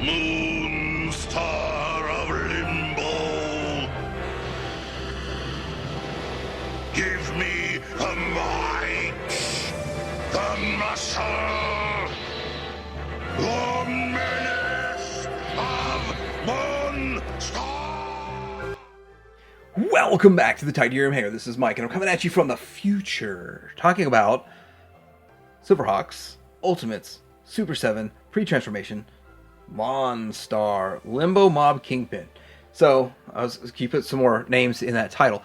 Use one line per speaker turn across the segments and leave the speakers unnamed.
Monstar of Limbo, give me the might, the muscle, the menace of Monstar.
Welcome back to the Titanium Hangar. This is Mike, and I'm coming at you from the future, talking about Silverhawks, Ultimates, Super 7, Pre-Transformation, Monstar, Limbo Mob Kingpin. So, you put some more names in that title.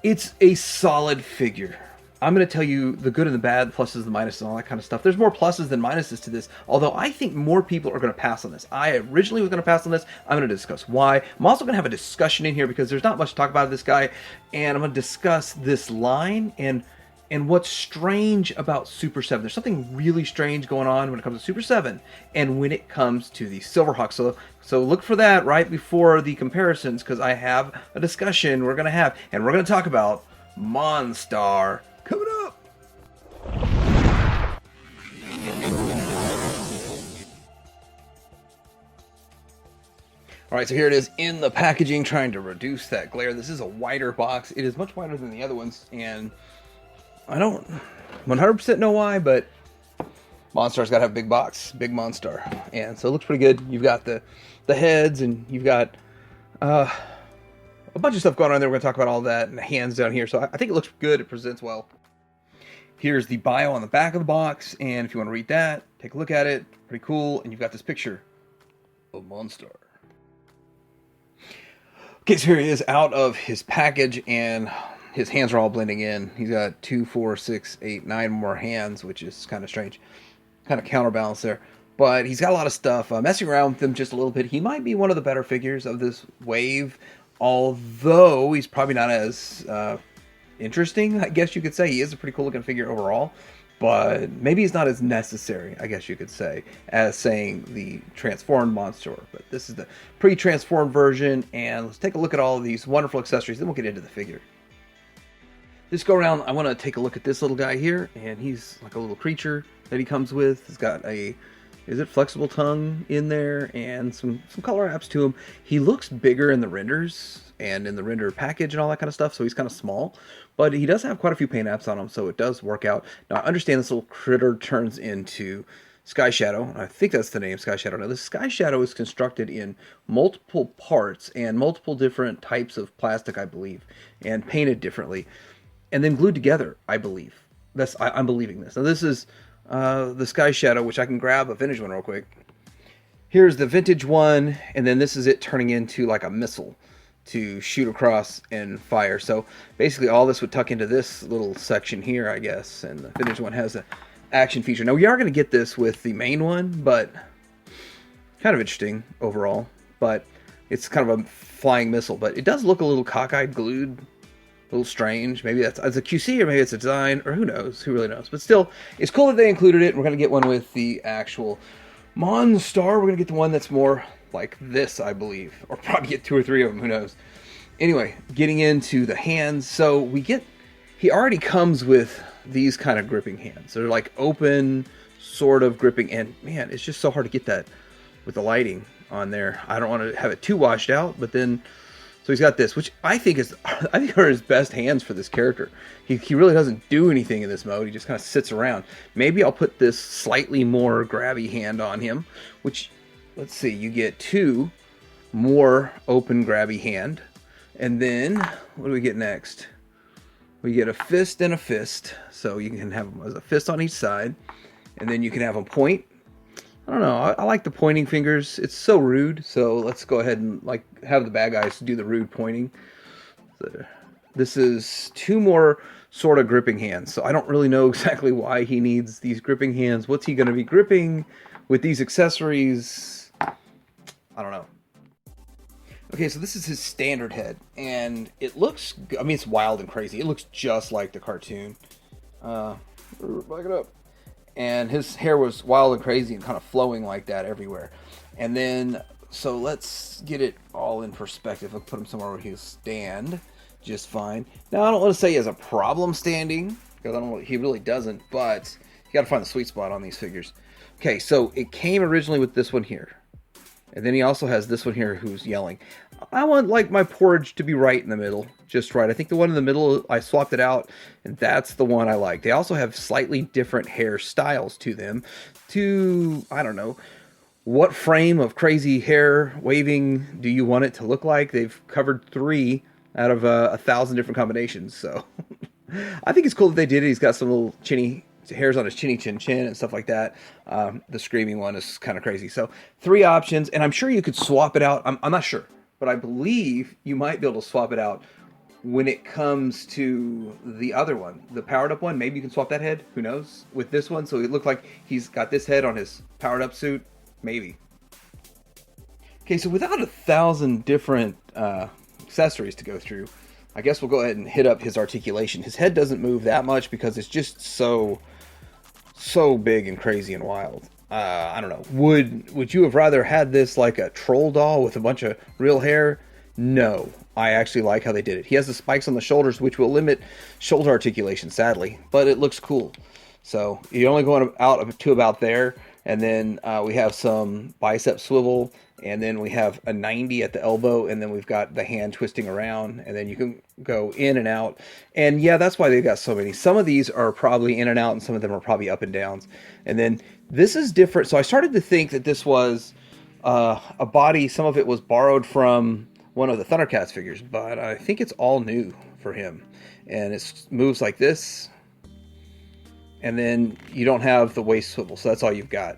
It's a solid figure. I'm going to tell you the good and the bad, the pluses, the minuses, and all that kind of stuff. There's more pluses than minuses to this, although I think more people are going to pass on this. I originally was going to pass on this. I'm going to discuss why. I'm also going to have a discussion in here because there's not much to talk about this guy, and I'm going to discuss this line and what's strange about Super 7. There's something really strange going on when it comes to Super 7 and when it comes to the Silverhawks. So look for that right before the comparisons, because I have a discussion we're going to have, and we're going to talk about Monstar coming up. Alright, so here it is in the packaging, trying to reduce that glare. This is a wider box. It is much wider than the other ones, and I don't 100% know why, but Monstar's got to have a big box, big Monstar, and so it looks pretty good. You've got the heads, and you've got a bunch of stuff going on there. We're going to talk about all that, and the hands down here, so I think it looks good. It presents well. Here's the bio on the back of the box, and if you want to read that, take a look at it. Pretty cool, and you've got this picture of Monstar. Okay, so here he is out of his package, and his hands are all blending in. He's got 2, 4, 6, 8, 9 more hands, which is kind of strange. Kind of counterbalance there. But he's got a lot of stuff. Messing around with him just a little bit. He might be one of the better figures of this wave, although he's probably not as interesting, I guess you could say. He is a pretty cool looking figure overall, but maybe he's not as necessary, I guess you could say, as saying the transformed Monstar. But this is the pre-transformed version, and let's take a look at all of these wonderful accessories, then we'll get into the figure. This go around, I want to take a look at this little guy here, and he's like a little creature that he comes with. He's got a, is it flexible tongue in there, and some color apps to him. He looks bigger in the renders and in the render package and all that kind of stuff, so he's kind of small, but he does have quite a few paint apps on him, so it does work out. Now, I understand this little critter turns into Sky Shadow. I think that's the name, Sky Shadow. Now, this Sky Shadow is constructed in multiple parts and multiple different types of plastic, I believe, and painted differently, and then glued together, I believe. I'm believing this. Now, this is the Sky Shadow, which I can grab a vintage one real quick. Here's the vintage one, and then this is it turning into like a missile to shoot across and fire. So basically all this would tuck into this little section here, I guess, and the vintage one has an action feature. Now, we are going to get this with the main one, but kind of interesting overall. But it's kind of a flying missile, but it does look a little cockeyed, glued, a little strange. Maybe that's a QC, or maybe it's a design, or who knows? Who really knows? But still, it's cool that they included it. We're going to get one with the actual Monstar. We're going to get the one that's more like this, I believe. Or probably get 2 or 3 of them. Who knows? Anyway, getting into the hands. So we get, he already comes with these kind of gripping hands. They're like open, sort of gripping. And man, it's just so hard to get that with the lighting on there. I don't want to have it too washed out, but then, so he's got this, which I think are his best hands for this character. He really doesn't do anything in this mode. He just kind of sits around. Maybe I'll put this slightly more grabby hand on him, which, let's see, you get 2 more open grabby hand. And then, what do we get next? We get a fist and a fist. So you can have them as a fist on each side. And then you can have them point. I don't know. I like the pointing fingers. It's so rude. So let's go ahead and like have the bad guys do the rude pointing. So this is 2 more sort of gripping hands. So I don't really know exactly why he needs these gripping hands. What's he going to be gripping with these accessories? I don't know. Okay, so this is his standard head, and it looks, I mean, it's wild and crazy. It looks just like the cartoon. Back it up. And his hair was wild and crazy and kind of flowing like that everywhere. And then, so let's get it all in perspective. I'll put him somewhere where he'll stand just fine. Now, I don't want to say he has a problem standing, because I don't know, he really doesn't, but you got to find the sweet spot on these figures. Okay, so it came originally with this one here. And then he also has this one here who's yelling. I want like my porridge to be right in the middle, just right. I think the one in the middle, I swapped it out, and that's the one I like. They also have slightly different hairstyles to them to, I don't know, what frame of crazy hair waving do you want it to look like? They've covered 3 out of 1,000 different combinations, so I think it's cool that they did it. He's got some little chinny hairs on his chinny chin and stuff like that. The screaming one is kind of crazy. So 3 options, and I'm sure you could swap it out. I'm not sure, but I believe you might be able to swap it out when it comes to the other one, the powered up one. Maybe you can swap that head. Who knows? With this one, so it looked like he's got this head on his powered up suit. Maybe. Okay, so without 1,000 different accessories to go through, I guess we'll go ahead and hit up his articulation. His head doesn't move that much because it's just so big and crazy and wild. I don't know. Would you have rather had this like a troll doll with a bunch of real hair? No. I actually like how they did it. He has the spikes on the shoulders, which will limit shoulder articulation, sadly, but it looks cool. So you're only going out to about there. And then we have some bicep swivel, and then we have a 90 at the elbow, and then we've got the hand twisting around, and then you can go in and out. And yeah, that's why they've got so many. Some of these are probably in and out, and some of them are probably up and downs. And then this is different. So I started to think that this was a body. Some of it was borrowed from one of the Thundercats figures, but I think it's all new for him. And it moves like this. And then you don't have the waist swivel, so that's all you've got.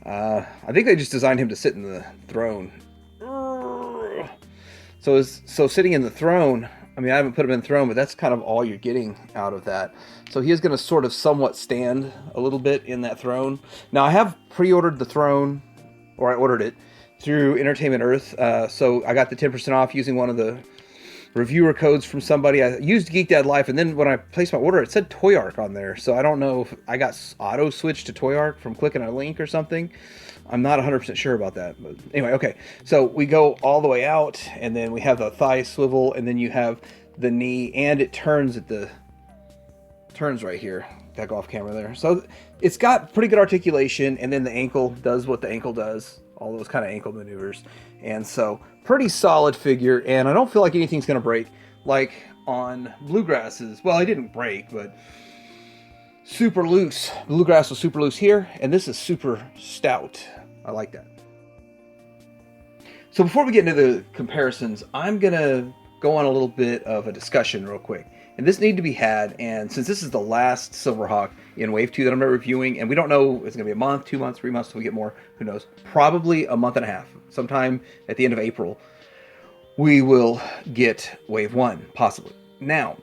I think they just designed him to sit in the throne. So sitting in the throne, I mean, I haven't put him in the throne, but that's kind of all you're getting out of that. So he is going to sort of somewhat stand a little bit in that throne. Now, I have pre-ordered the throne, or I ordered it, through Entertainment Earth. So I got the 10% off using one of the reviewer codes from somebody. I used Geek Dad Life, and then when I placed my order, it said Toy Arc on there. So I don't know if I got auto switched to Toy Arc from clicking a link or something. I'm not 100% sure about that. But anyway, okay. So we go all the way out, and then we have the thigh swivel, and then you have the knee, and it turns right here. That go off camera there. So it's got pretty good articulation, and then the ankle does what the ankle does. All those kind of ankle maneuvers. And so pretty solid figure, and I don't feel like anything's going to break like on Bluegrass's. Well, it didn't break, but super loose. Bluegrass was super loose here, and this is super stout. I like that. So before we get into the comparisons, I'm going to go on a little bit of a discussion real quick. And this needed to be had, and since this is the last Silverhawk in Wave 2 that I'm reviewing, and we don't know, it's going to be a month, 2 months, 3 months till we get more, who knows, probably a month and a half, sometime at the end of April, we will get Wave 1, possibly. Now,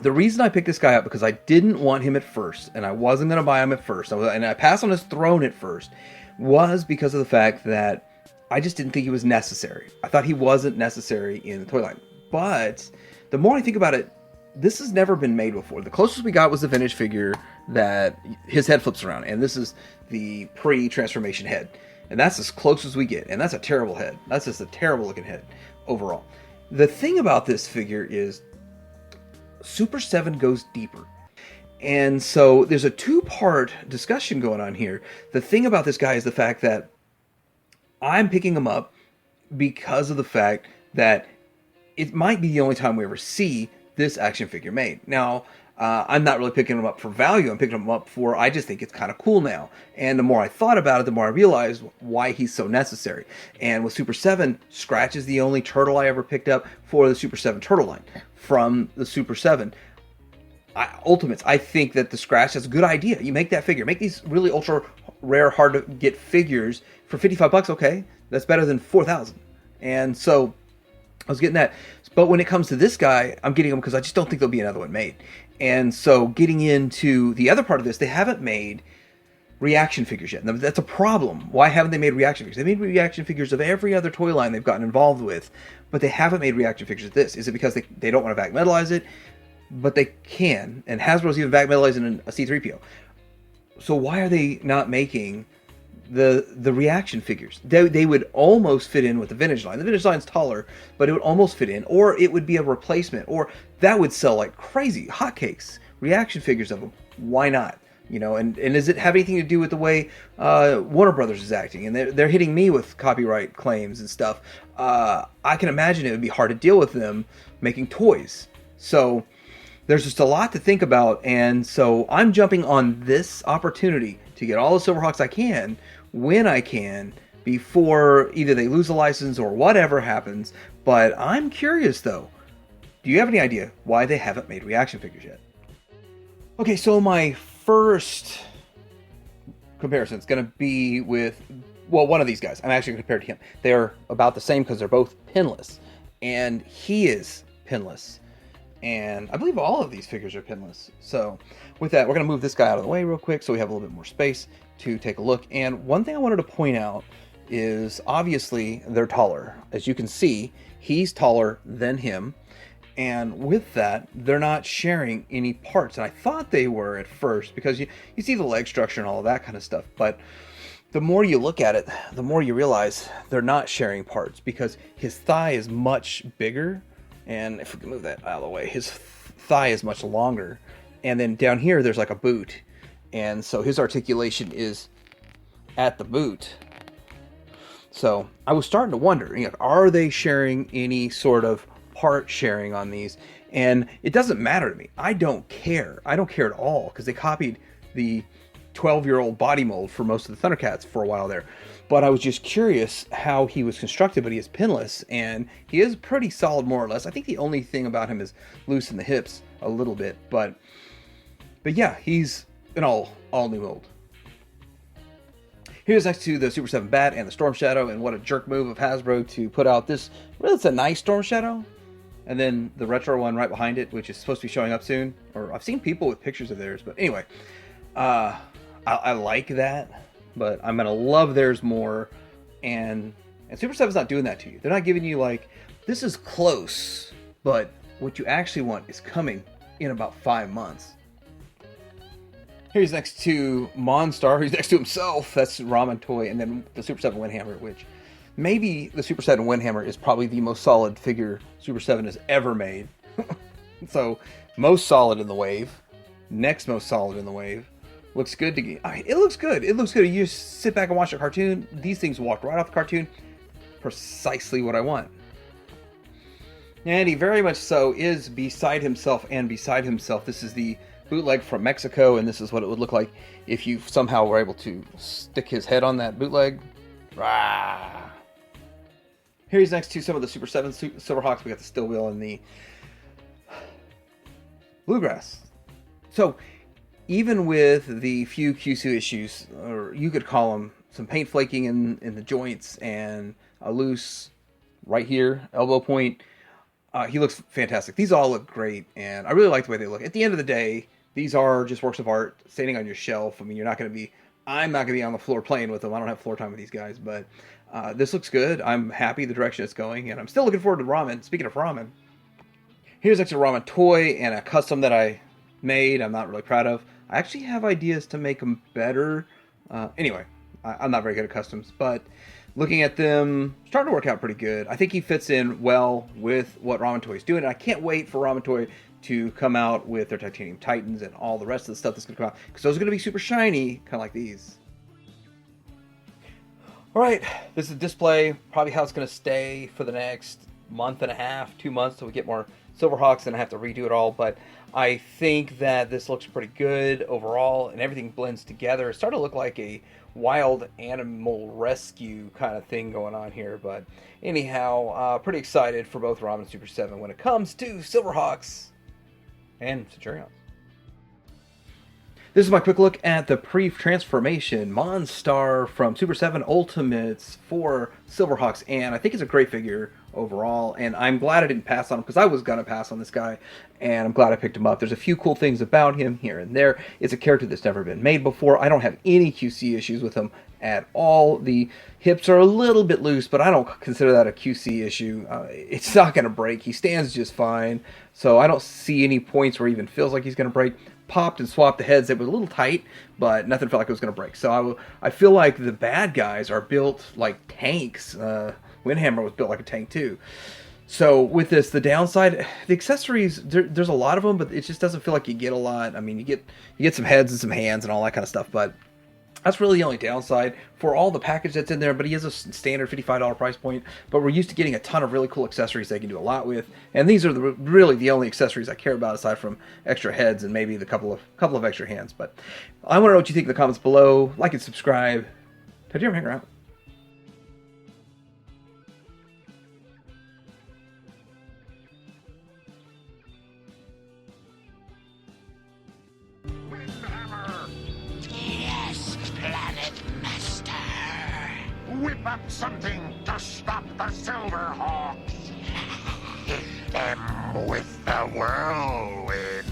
the reason I picked this guy up, because I didn't want him at first, and I wasn't going to buy him at first, and I passed on his throne at first, was because of the fact that I just didn't think he was necessary. I thought he wasn't necessary in the toy line. But the more I think about it, this has never been made before. The closest we got was the vintage figure that his head flips around, and this is the pre-transformation head. And that's as close as we get, and that's a terrible head. That's just a terrible looking head overall. The thing about this figure is Super 7 goes deeper. And so there's a 2-part discussion going on here. The thing about this guy is the fact that I'm picking him up because of the fact that it might be the only time we ever see this action figure made. Now, I'm not really picking him up for value. I'm picking him up for, I just think it's kind of cool now. And the more I thought about it, the more I realized why he's so necessary. And with Super 7, Scratch is the only turtle I ever picked up for the Super 7 turtle line. From the Super 7 Ultimates, I think that the Scratch is a good idea. You make that figure. Make these really ultra rare, hard to get figures for $55. Okay, that's better than 4,000. And so I was getting that. But when it comes to this guy, I'm getting him because I just don't think there'll be another one made. And so getting into the other part of this, they haven't made reaction figures yet. Now, that's a problem. Why haven't they made reaction figures? They made reaction figures of every other toy line they've gotten involved with, but they haven't made reaction figures of this. Is it because they don't want to back metalize it? But they can. And Hasbro's even back metalizing a C-3PO. So why are they not making the reaction figures? They would almost fit in with the vintage line. The vintage line's taller, but it would almost fit in, or it would be a replacement, or that would sell like crazy hotcakes. Reaction figures of them. Why not? You know, and does it have anything to do with the way Warner Brothers is acting? And they're hitting me with copyright claims and stuff. I can imagine it would be hard to deal with them making toys. So there's just a lot to think about. And so I'm jumping on this opportunity to get all the Silverhawks I can, when I can, before either they lose a license or whatever happens. But I'm curious, though. Do you have any idea why they haven't made reaction figures yet? Okay, so my first comparison is going to be with, well, one of these guys. I'm actually going to compare to him. They're about the same because they're both pinless. And he is pinless. And I believe all of these figures are pinless. So with that, we're going to move this guy out of the way real quick so we have a little bit more space to take a look. And one thing I wanted to point out is obviously they're taller. As you can see, he's taller than him. And with that, they're not sharing any parts. And I thought they were at first because you see the leg structure and all of that kind of stuff. But the more you look at it, the more you realize they're not sharing parts because his thigh is much bigger. And if we can move that out of the way, his thigh is much longer. And then down here, there's like a boot. And so his articulation is at the boot. So I was starting to wonder, are they sharing any sort of part sharing on these? And it doesn't matter to me. I don't care. I don't care at all because they copied the 12-year-old body mold for most of the Thundercats for a while there. But I was just curious how he was constructed, but he is pinless and he is pretty solid more or less. I think the only thing about him is loose in the hips a little bit, but yeah, he's an all new mold. Here's next to the Super 7 Bat and the Storm Shadow, and what a jerk move of Hasbro to put out this. Well, it's a nice Storm Shadow. And then the retro one right behind it, which is supposed to be showing up soon. Or I've seen people with pictures of theirs. But anyway, I like that. But I'm going to love theirs more. And Super 7's not doing that to you. They're not giving you like, this is close. But what you actually want is coming in about 5 months. Here's next to Monstar, who's next to himself. That's Ramen Toy. And then the Super 7 Windhammer, which maybe the Super 7 Windhammer is probably the most solid figure Super 7 has ever made. So, most solid in the wave. Next most solid in the wave. Looks good to get. It looks good. It looks good. You just sit back and watch a cartoon. These things walk right off the cartoon. Precisely what I want. And he very much so is beside himself and beside himself. This is the bootleg from Mexico, and this is what it would look like if you somehow were able to stick his head on that bootleg. Rah! Here's next to some of the Super 7 Silverhawks. We got the Still Wheel and the Bluegrass. So, even with the few QC issues, or you could call them some paint flaking in the joints and a loose right here elbow point, he looks fantastic. These all look great, and I really like the way they look. At the end of the day, these are just works of art standing on your shelf. I mean, I'm not going to be on the floor playing with them. I don't have floor time with these guys, but this looks good. I'm happy the direction it's going, and I'm still looking forward to Ramen. Speaking of Ramen, here's actually a Ramen toy and a custom that I made. I'm not really proud of. I actually have ideas to make them better. Anyway, I'm not very good at customs, but looking at them, starting to work out pretty good. I think he fits in well with what Ramen Toy is doing, and I can't wait for Ramen Toy to come out with their Titanium Titans and all the rest of the stuff that's going to come out, because those are going to be super shiny, kind of like these. Alright, this is a display, probably how it's going to stay for the next month and a half, 2 months, till we get more Silverhawks and I have to redo it all, but I think that this looks pretty good overall, and everything blends together. It's starting to look like a wild animal rescue kind of thing going on here, but anyhow, pretty excited for both Ramen and Super 7 when it comes to Silverhawks and Centurions. This is my quick look at the pre-transformation Monstar from Super 7 Ultimates for Silverhawks, and I think it's a great figure overall, and I'm glad I didn't pass on him, because I was going to pass on this guy, and I'm glad I picked him up. There's a few cool things about him here and there. It's a character that's never been made before. I don't have any QC issues with him at all. The hips are a little bit loose, but I don't consider that a QC issue. It's not going to break. He stands just fine, so I don't see any points where he even feels like he's going to break. Popped and swapped the heads. It was a little tight, but nothing felt like it was going to break. So I feel like the bad guys are built like tanks. Windhammer was built like a tank too. So with this, the downside, the accessories, there's a lot of them, but it just doesn't feel like you get a lot. I mean, you get some heads and some hands and all that kind of stuff, but that's really the only downside for all the package that's in there. But he has a standard $55 price point, but we're used to getting a ton of really cool accessories they can do a lot with, and these are really the only accessories I care about aside from extra heads and maybe the couple of extra hands. But I want to know what you think in the comments below. Like and subscribe. Did you ever hang around?
Yes, Planet Master. Whip up something to stop the Silverhawks. Hit them with the whirlwind.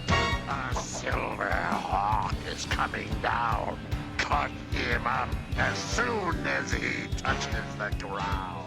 A Silverhawk is coming down. Cut him up as soon as he touches the ground.